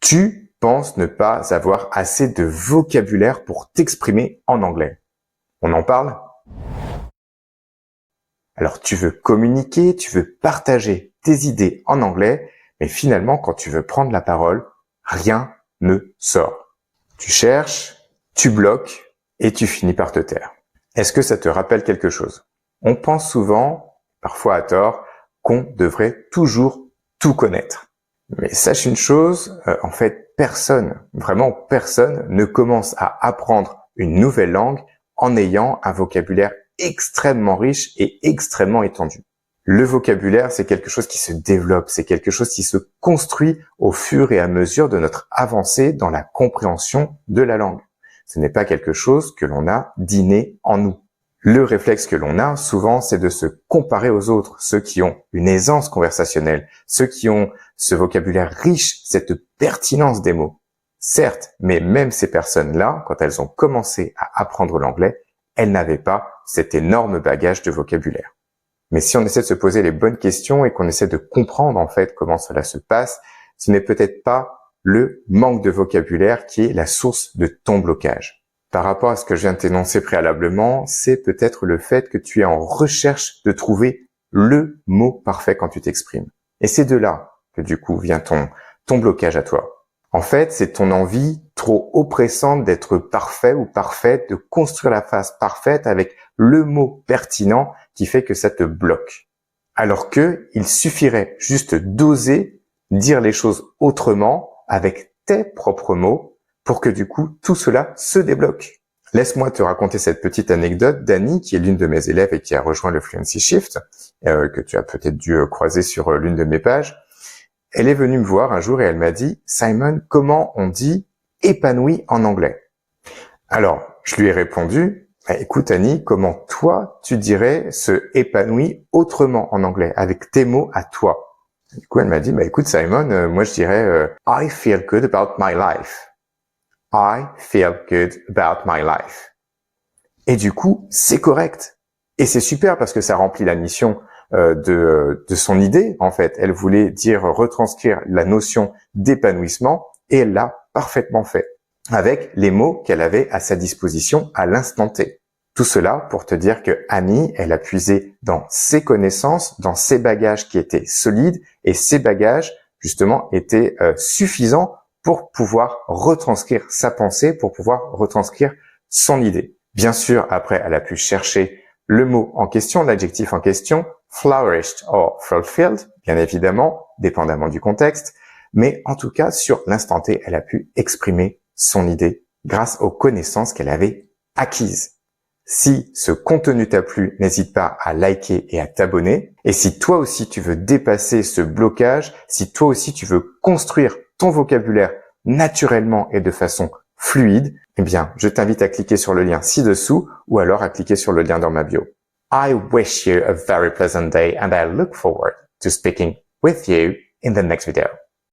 Tu penses ne pas avoir assez de vocabulaire pour t'exprimer en anglais. On en parle? Alors tu veux communiquer, tu veux partager tes idées en anglais, mais finalement quand tu veux prendre la parole, rien ne sort. Tu cherches, tu bloques et tu finis par te taire. Est-ce que ça te rappelle quelque chose? On pense souvent, parfois à tort, qu'on devrait toujours tout connaître. Mais sache une chose, en fait, personne, vraiment personne ne commence à apprendre une nouvelle langue en ayant un vocabulaire extrêmement riche et extrêmement étendu. Le vocabulaire, c'est quelque chose qui se développe, c'est quelque chose qui se construit au fur et à mesure de notre avancée dans la compréhension de la langue. Ce n'est pas quelque chose que l'on a d'inné en nous. Le réflexe que l'on a souvent, c'est de se comparer aux autres, ceux qui ont une aisance conversationnelle, ceux qui ont ce vocabulaire riche, cette pertinence des mots. Certes, mais même ces personnes-là, quand elles ont commencé à apprendre l'anglais, elles n'avaient pas cet énorme bagage de vocabulaire. Mais si on essaie de se poser les bonnes questions et qu'on essaie de comprendre en fait comment cela se passe, ce n'est peut-être pas le manque de vocabulaire qui est la source de ton blocage. Par rapport à ce que je viens de t'énoncer préalablement, c'est peut-être le fait que tu es en recherche de trouver le mot parfait quand tu t'exprimes. Et c'est de là que du coup vient ton blocage à toi. En fait, c'est ton envie trop oppressante d'être parfait ou parfaite, de construire la phrase parfaite avec le mot pertinent qui fait que ça te bloque. Alors que il suffirait juste d'oser dire les choses autrement avec tes propres mots pour que du coup, tout cela se débloque. Laisse-moi te raconter cette petite anecdote d'Annie, qui est l'une de mes élèves et qui a rejoint le Fluency Shift, que tu as peut-être dû croiser sur l'une de mes pages. Elle est venue me voir un jour et elle m'a dit « Simon, comment on dit épanoui en anglais ?» Alors, je lui ai répondu « Écoute Annie, comment toi, tu dirais ce épanoui autrement en anglais, avec tes mots à toi ?» Du coup, elle m'a dit « Écoute Simon, moi je dirais I feel good about my life. » I feel good about my life. Et du coup, c'est correct. Et c'est super parce que ça remplit la mission de son idée, en fait. Elle voulait retranscrire la notion d'épanouissement et elle l'a parfaitement fait avec les mots qu'elle avait à sa disposition à l'instant T. Tout cela pour te dire que Annie, elle a puisé dans ses connaissances, dans ses bagages qui étaient solides et ces bagages, justement, étaient suffisants pour pouvoir retranscrire sa pensée, pour pouvoir retranscrire son idée. Bien sûr, après, elle a pu chercher le mot en question, l'adjectif en question, flourished or fulfilled, bien évidemment, dépendamment du contexte, mais en tout cas, sur l'instant T, elle a pu exprimer son idée grâce aux connaissances qu'elle avait acquises. Si ce contenu t'a plu, n'hésite pas à liker et à t'abonner. Et si toi aussi tu veux dépasser ce blocage, si toi aussi tu veux construire ton vocabulaire naturellement et de façon fluide, eh bien, je t'invite à cliquer sur le lien ci-dessous ou alors à cliquer sur le lien dans ma bio. I wish you a very pleasant day and I look forward to speaking with you in the next video.